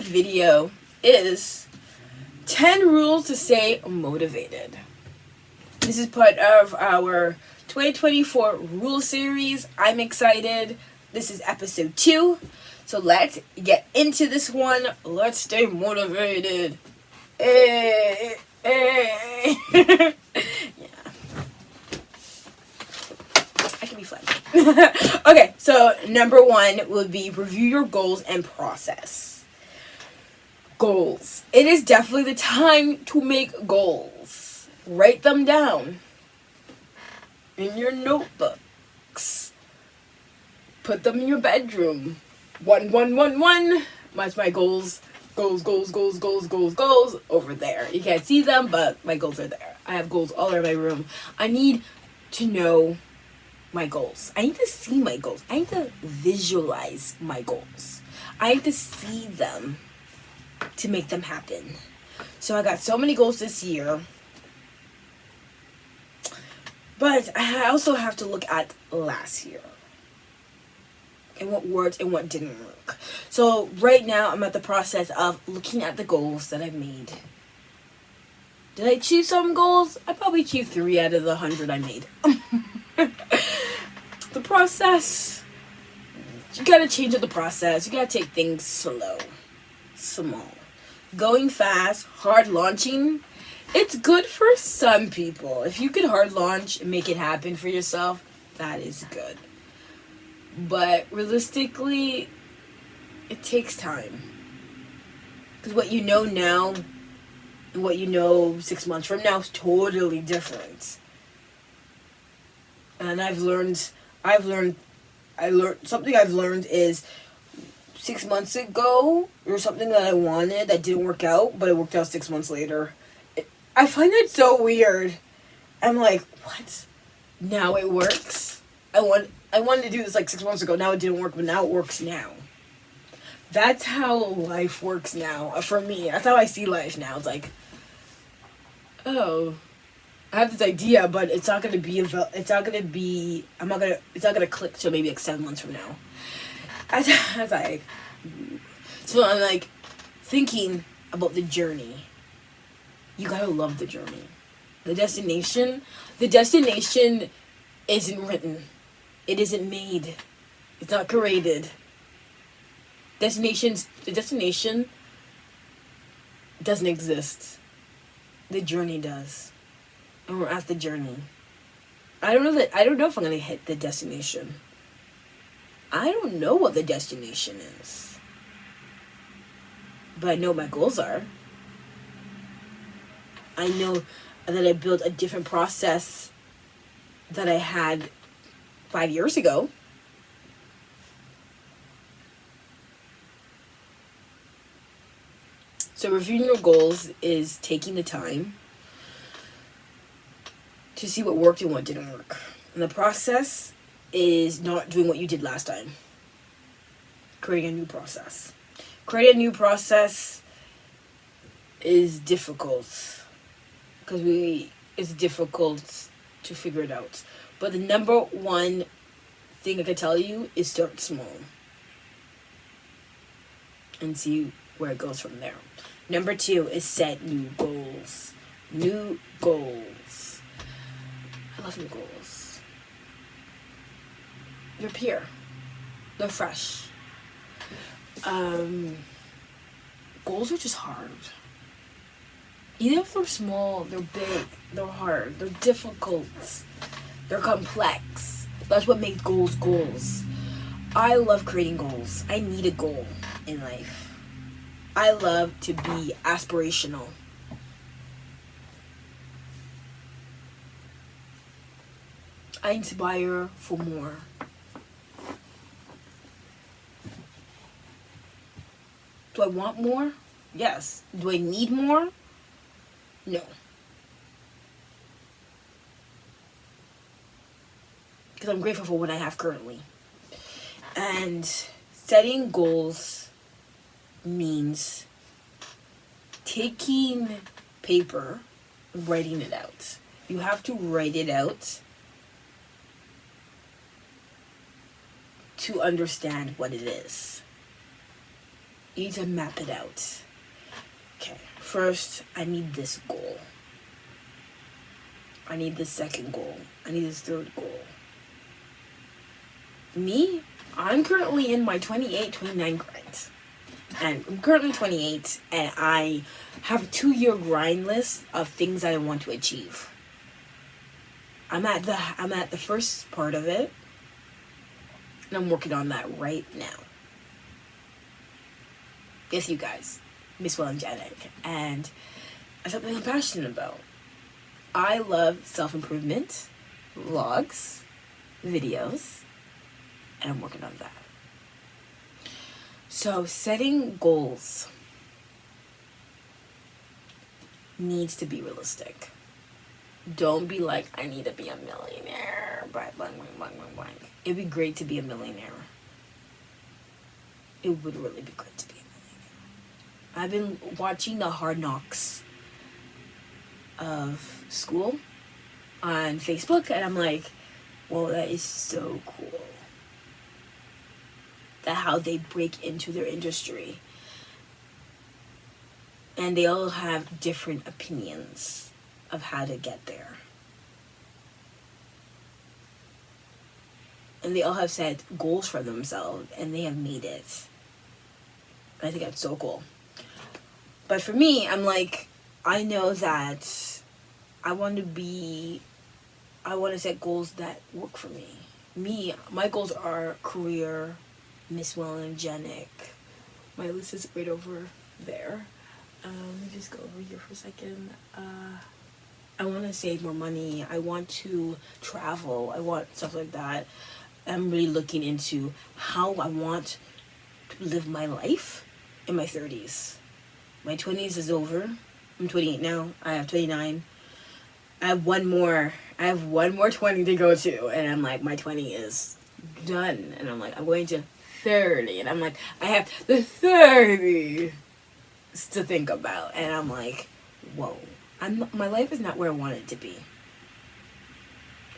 video is 10 rules to stay motivated. This is part of our 2024 rule series. I'm excited. This is episode 2. So let's get into this one. Let's stay motivated. Hey. Yeah. I can be fun. Okay, so number 1 would be review your goals and process. Goals. It is definitely the time to make goals. Write them down in your notebooks. Put them in your bedroom. 1, 1, 1, 1. That's my goals. Goals over there. You can't see them, but my goals are there. I have goals all over my room. I need to know my goals. I need to see my goals. I need to visualize my goals. I need to see them to make them happen. So I got so many goals this year. But I also have to look at last year. And what worked and what didn't work. So right now I'm at the process of looking at the goals that I've made. Did I achieve some goals? I probably achieved 3 out of the 100 I made. The process. You gotta change up the process. You gotta take things slow. Small. Going fast, hard launching. It's good for some people. If you can hard launch and make it happen for yourself, that is good. But realistically, it takes time. Because what you know now and what you know 6 months from now is totally different. And something I've learned is 6 months ago, there was something that I wanted that didn't work out, but it worked out 6 months later. I find it so weird. I'm like, what? Now it works? I wanted to do this like 6 months ago. Now it didn't work, but now it works now. That's how life works now. For me, that's how I see life now. It's like, oh, I have this idea, but it's not gonna click till maybe like 7 months from now. So I'm like thinking about the journey. You gotta love the journey. The destination isn't written. It isn't made. It's not created. The destination doesn't exist. The journey does. And we're at the journey. I don't know if I'm gonna hit the destination. I don't know what the destination is. But I know my goals are. I know that I built a different process that I had 5 years ago. So reviewing your goals is taking the time to see what worked and what didn't work. And the process is not doing what you did last time. Creating a new process. Creating a new process is difficult. Because it's difficult to figure it out. But the number 1 thing I can tell you is start small. And see where it goes from there. Number 2 is set new goals. New goals. I love new goals. They're pure. They're fresh. Goals are just hard. Even if they're small, they're big, they're hard, they're difficult, they're complex. That's what makes goals goals. I love creating goals. I need a goal in life. I love to be aspirational. I inspire for more. Do I want more? Yes. Do I need more? No. Because I'm grateful for what I have currently. And setting goals means taking paper, writing it out. You have to write it out to understand what it is. You need to map it out. Okay, first, I need this goal. I need this second goal. I need this third goal. Me, I'm currently in my 28, 29 grind. And I'm currently 28, and I have a 2-year grind list of things I want to achieve. I'm at the first part of it, and I'm working on that right now. Yes, you guys, Miss Wellingenic, and it's something I'm passionate about. I love self-improvement, vlogs, videos, and I'm working on that. So setting goals needs to be realistic. Don't be like, I need to be a millionaire. Blah, blah, blah, blah, blah, blah. It'd be great to be a millionaire. It would really be great to be a millionaire. I've been watching the Hard Knocks of school on Facebook, and I'm like, whoa, that is so cool. That how they break into their industry. And they all have different opinions of how to get there. And they all have set goals for themselves, and they have made it. I think that's so cool. But for me, I'm like, I know that I want to set goals that work for me. My goals are career, Miss Wellingenic. My list is right over there. Let me just go over here for a second. I want to save more money. I want to travel. I want stuff like that. I'm really looking into how I want to live my life in my 30s. My 20s is over. I'm 28 now. I have 29. I have one more 20 to go to, and I'm like, my 20 is done. And I'm like, I'm going to 30, and I'm like, I have the 30 to think about, and I'm like, whoa, my life is not where I want it to be.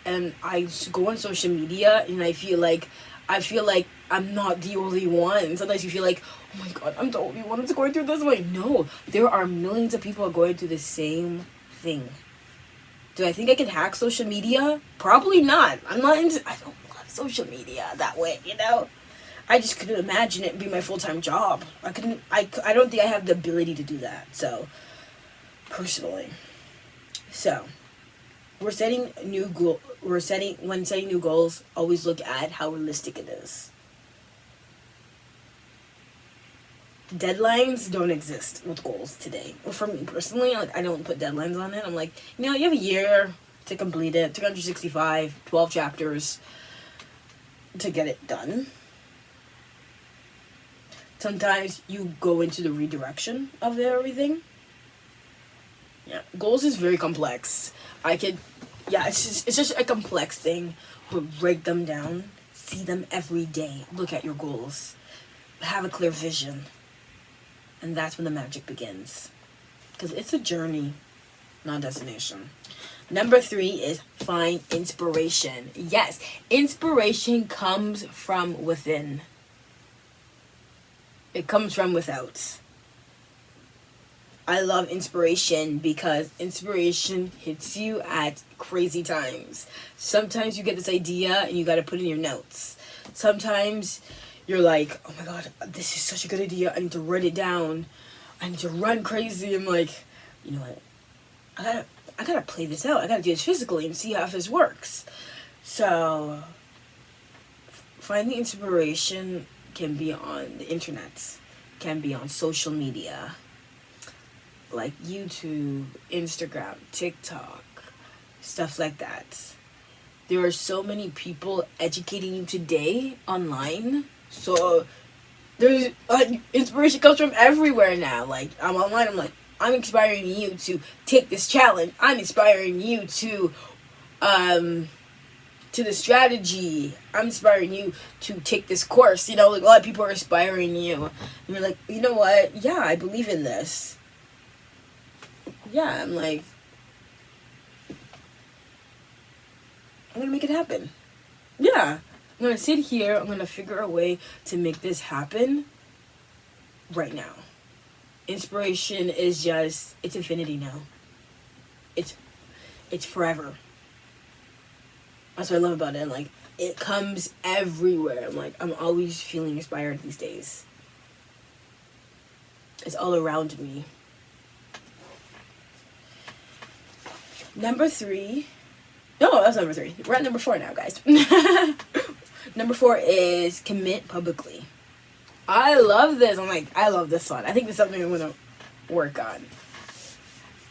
And I go on social media, and I feel like I'm not the only one. Sometimes you feel like, oh my god, I'm the only one that's going through this. I'm like, no, there are millions of people going through the same thing. Do I think I can hack social media? Probably not. I don't love social media that way, you know? I just couldn't imagine it be my full-time job. I don't think I have the ability to do that. So, personally. So, when setting new goals, always look at how realistic it is. Deadlines don't exist with goals today. Well, for me personally, like, I don't put deadlines on it. I'm like, you have a year to complete it, 365, 12 chapters to get it done. Sometimes you go into the redirection of everything. Yeah, goals is very complex. It's just a complex thing. But break them down, see them every day, look at your goals, have a clear vision. And that's when the magic begins. Because it's a journey, not a destination. Number 3 is find inspiration. Yes, inspiration comes from within. It comes from without. I love inspiration because inspiration hits you at crazy times. Sometimes you get this idea and you got to put it in your notes. Sometimes you're like, oh my god, this is such a good idea. I need to write it down. I need to run crazy. I'm like, you know what? I gotta play this out. I gotta do this physically and see how this works. So, finding inspiration can be on the internet, can be on social media, like YouTube, Instagram, TikTok, stuff like that. There are so many people educating you today online, so there's inspiration comes from everywhere now. Like, I'm online, I'm like, I'm inspiring you to take this challenge. I'm inspiring you to the strategy. I'm inspiring you to take this course. Like, a lot of people are inspiring you. And you're like, you know what? Yeah, I believe in this. Yeah, I'm like, I'm gonna make it happen. Yeah. I'm gonna sit here, I'm gonna figure a way to make this happen. right now. Inspiration is just, it's infinity now. It's forever. That's what I love about it. Like, it comes everywhere. I'm always feeling inspired these days. It's all around me. Number 3. No, that's number 3. We're at number 4 now, guys. Number 4 is commit publicly. I love this. I love this one. I think this is something I'm going to work on.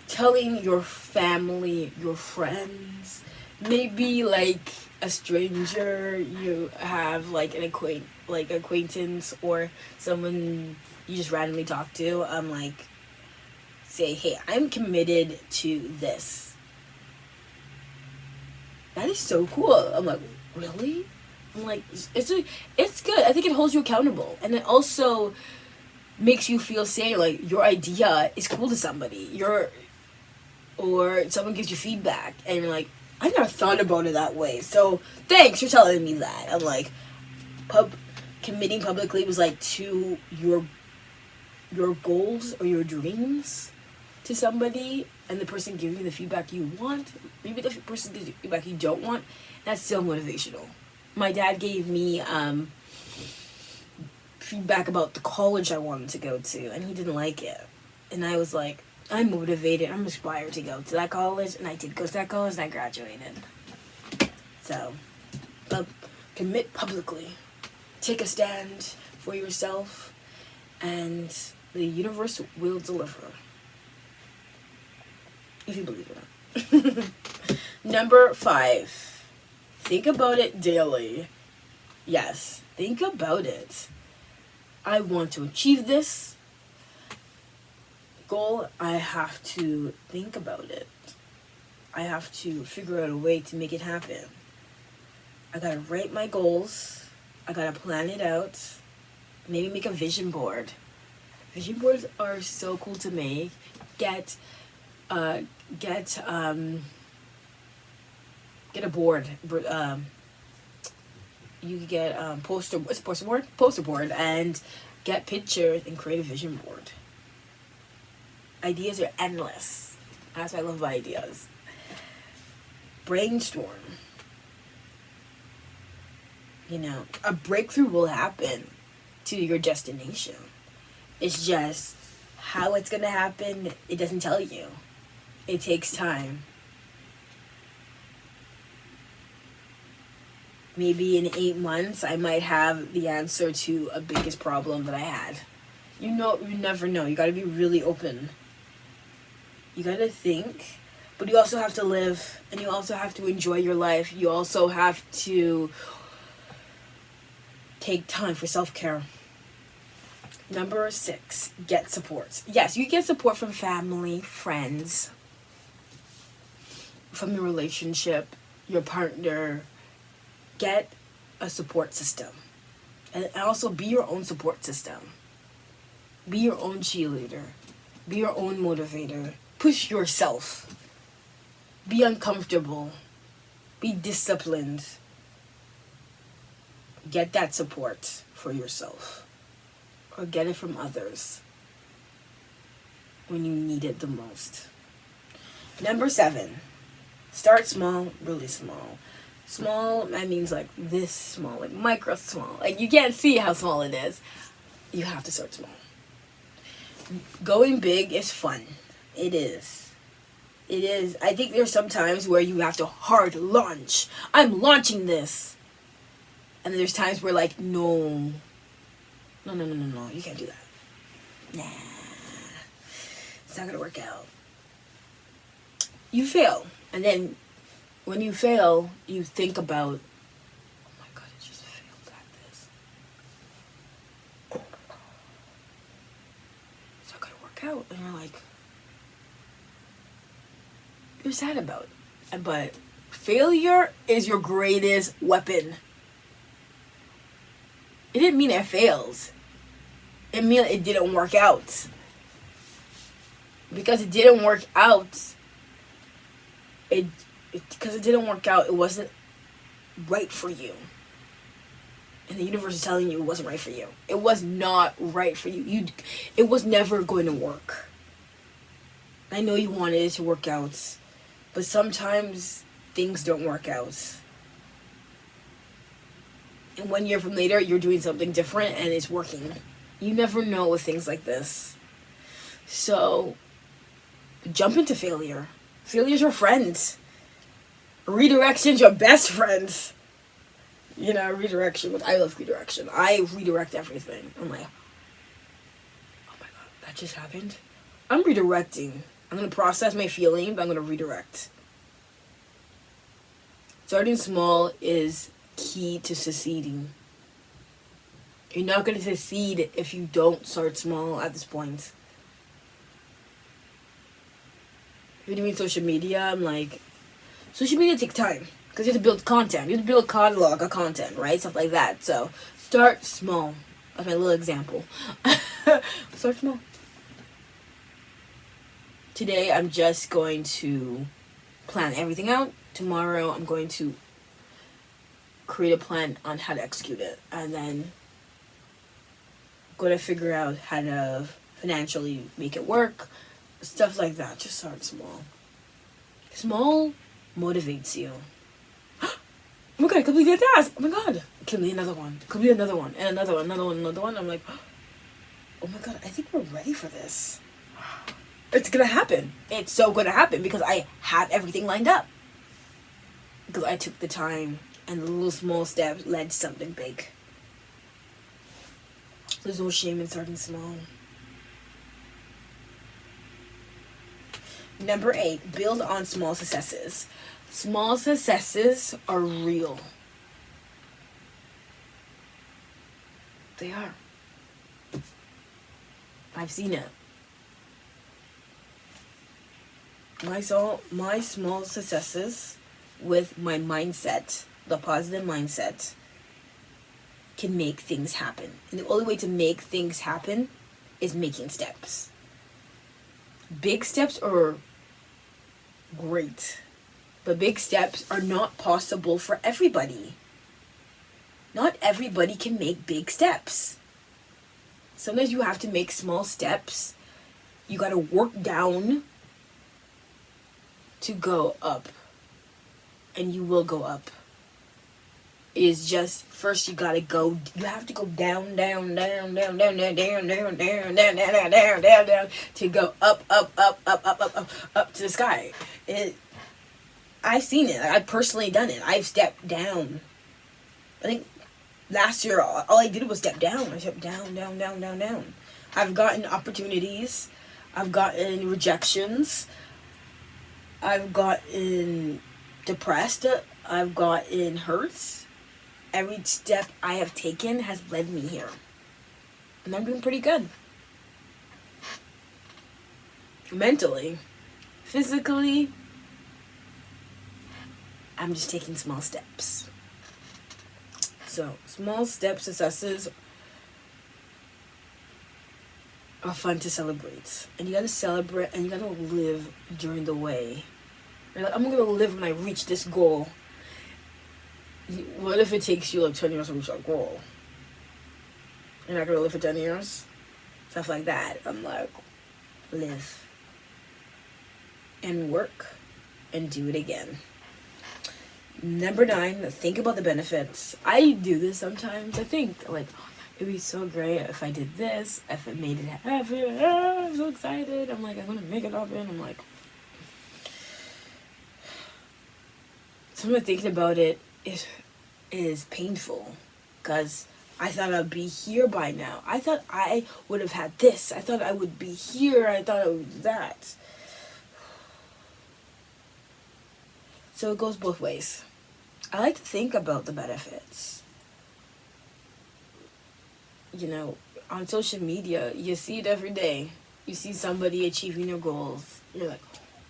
Telling your family, your friends, maybe like a stranger you have, like an acquaintance or someone you just randomly talk to. Say, hey, I'm committed to this. That is so cool. I'm like, really? I'm like, it's good. I think it holds you accountable, and it also makes you feel saying like your idea is cool to somebody. Or someone gives you feedback, and you're like, I never thought about it that way. So thanks for telling me that. I'm like, committing publicly was like to your goals or your dreams to somebody, and the person giving you the feedback you want, maybe the person gives you feedback you don't want. That's still motivational. My dad gave me feedback about the college I wanted to go to, and he didn't like it. And I was like, I'm motivated, I'm inspired to go to that college, and I did go to that college, and I graduated. So, commit publicly. Take a stand for yourself, and the universe will deliver. If you believe it or not. Number 5. Think about it daily. Yes, think about it. I want to achieve this goal. I have to think about it. I have to figure out a way to make it happen. I gotta write my goals. I gotta plan it out. Maybe make a vision board. Vision boards are so cool to make. Get a board. You could get poster board, and get pictures and create a vision board. Ideas are endless. That's why I love ideas. Brainstorm. A breakthrough will happen to your destination. It's just how it's gonna happen, it doesn't tell you. It takes time. Maybe in 8 months, I might have the answer to a biggest problem that I had. You never know. You gotta be really open. You gotta think, but you also have to live, and you also have to enjoy your life. You also have to take time for self-care. Number 6, get support. Yes, you get support from family, friends, from your relationship, your partner. Get a support system. And also be your own support system. Be your own cheerleader. Be your own motivator. Push yourself. Be uncomfortable. Be disciplined. Get that support for yourself. Or get it from others when you need it the most. Number 7. Start small, really small. Small, that means like this small, like micro small. Like you can't see how small it is. You have to start small. Going big is fun. It is. I think there's some times where you have to hard launch. I'm launching this. And then there's times where like, no. You can't do that. Nah. It's not gonna work out. You fail. And then when you fail, you think about, oh my God, I just failed at this. It's not gonna work out. And you're like, you're sad about it. But failure is your greatest weapon. It didn't mean it failed. It meant it didn't work out. Because it didn't work out, it wasn't right for you. and the universe is telling you it wasn't right for you. It was not right for you. It was never going to work. I know you wanted it to work out, but sometimes things don't work out. And 1 year from later, you're doing something different and it's working. You never know with things like this. So, jump into failure. Failure's your friend. Redirection's your best friend. You know, redirection. I love redirection. I redirect everything. I'm like, oh my god, that just happened? I'm redirecting. I'm going to process my feeling, but I'm going to redirect. Starting small is key to succeeding. You're not going to succeed if you don't start small at this point. If you're doing social media, I'm like, social media takes time. Because you have to build content. You have to build a catalog of content, right? Stuff like that. So, start small. That's my little example. Start small. Today, I'm just going to plan everything out. Tomorrow, I'm going to create a plan on how to execute it. And then, go to figure out how to financially make it work. Stuff like that. Just start small. Small motivates you. Oh my god, I completed that task. Oh my god. Complete another one. Complete another one. And another one, another one, another one. I'm like, oh my god, I think we're ready for this. It's gonna happen. It's so gonna happen because I have everything lined up. Because I took the time and the little small steps led to something big. There's no shame in starting small. Number 8, build on small successes. Small successes are real. They are. I've seen it. My small successes with my mindset, the positive mindset, can make things happen. And the only way to make things happen is making steps. Big steps are great, but big steps are not possible for everybody. Not everybody can make big steps. Sometimes you have to make small steps. You gotta work down to go up. And you will go up. It is just, first you have to go down, down, down, down, down, down, down, down, down, down, down, down, down, down, down, to go up, up, up, up, up, up, up, up to the sky. I've seen it. I've personally done it. I've stepped down. I think last year, all I did was step down. I stepped down, down, down, down, down. I've gotten opportunities. I've gotten rejections. I've gotten depressed. I've gotten hurts. Every step I have taken has led me here. And I'm doing pretty good. Mentally, physically, I'm just taking small steps. So, small step successes are fun to celebrate. And you gotta celebrate and you gotta live during the way. You're like, I'm gonna live when I reach this goal. What if it takes you like 10 years to reach that goal? You're not gonna live for 10 years? Stuff like that. I'm like, live. And work. And do it again. Number 9, think about the benefits. I do this sometimes. I think, like, it'd be so great if I did this, if it made it happen. I'm so excited. I'm like, I'm gonna make it happen. I'm like, sometimes thinking about it is painful. Because I thought I'd be here by now. I thought I would have had this. I thought I would be here. I thought I would do that. So it goes both ways. I like to think about the benefits. You know, on social media, you see it every day. You see somebody achieving their goals. You're like,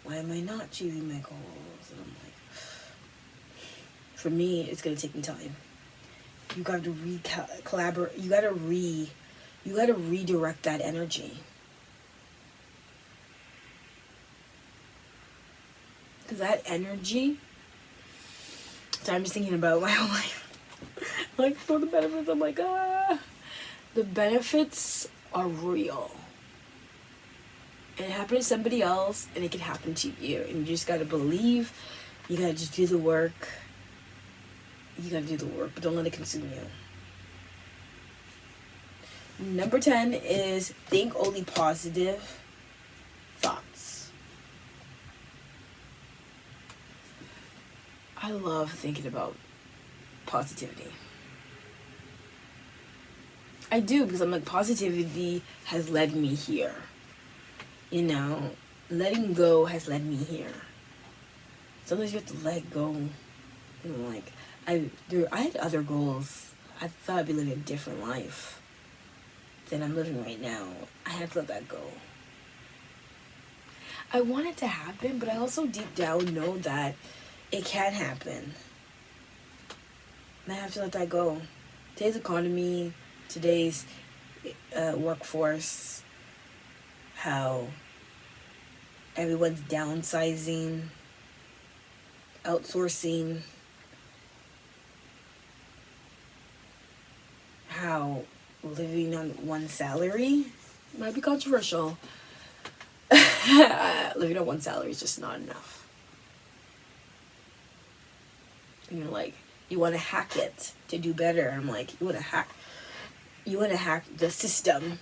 why am I not achieving my goals? And I'm like, for me, it's going to take me time. You got to collaborate. You got to redirect that energy. Because that energy, so I'm just thinking about my whole life. Like, for the benefits, I'm like, ah. The benefits are real. And it happened to somebody else, and it can happen to you. And you just gotta believe. You gotta just do the work. You gotta do the work, but don't let it consume you. Number 10 is think only positive thoughts. I love thinking about positivity. I do, because I'm like, positivity has led me here. You know, letting go has led me here. Sometimes you have to let go. You know, like, I had other goals. I thought I'd be living a different life than I'm living right now. I had to let that go. I want it to happen, but I also deep down know that it can happen. And I have to let that go. Today's economy, today's workforce, how everyone's downsizing, outsourcing, how living on one salary might be controversial. Living on one salary is just not enough. And you're like, you want to hack it to do better. I'm like, you want to hack the system,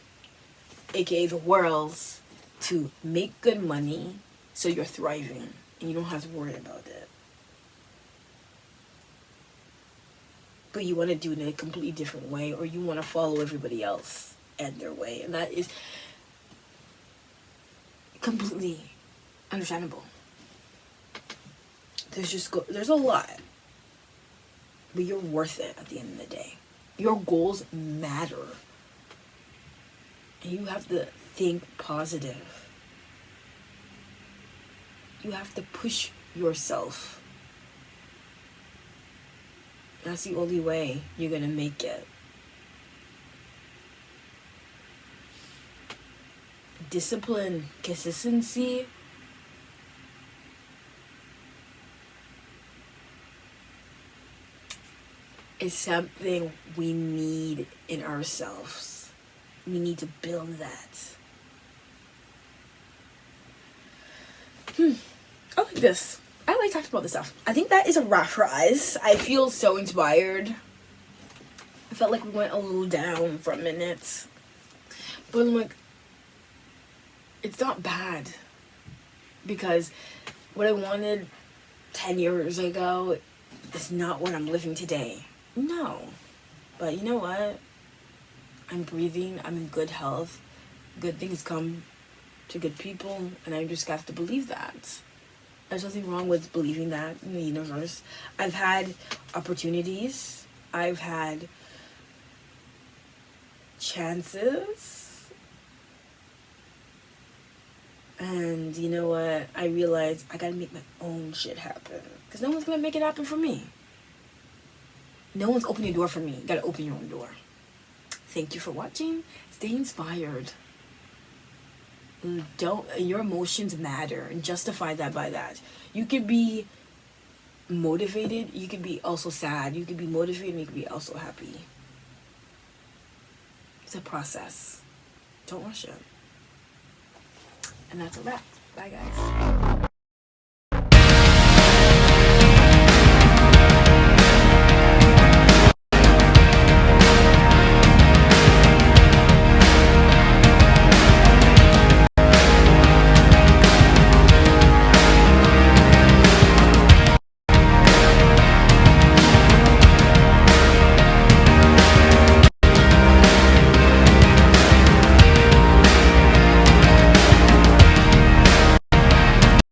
aka the world, to make good money so you're thriving and you don't have to worry about it. But you want to do it in a completely different way, or you want to follow everybody else and their way, and that is completely understandable. There's a lot, but you're worth it at the end of the day. Your goals matter, and you have to think positive. You have to push yourself. That's the only way you're gonna make it. Discipline, consistency, is something we need in ourselves. We need to build that. I like this. I like talking about this stuff. I think that is a wrap for us. I feel so inspired. I felt like we went a little down for a minute. But I'm like, it's not bad. Because what I wanted 10 years ago is not what I'm living today. No. But you know what? I'm breathing. I'm in good health. Good things come to good people. And I just have to believe that. There's nothing wrong with believing that in the universe. I've had opportunities. I've had chances. And you know what? I realized I gotta make my own shit happen. Because no one's gonna make it happen for me. No one's opening a door for me. You gotta open your own door. Thank you for watching. Stay inspired. Your emotions matter, and justify that by that. You could be motivated, you could be also sad, you could be motivated, and you could be also happy. It's a process. Don't rush it. And that's a wrap. Bye guys.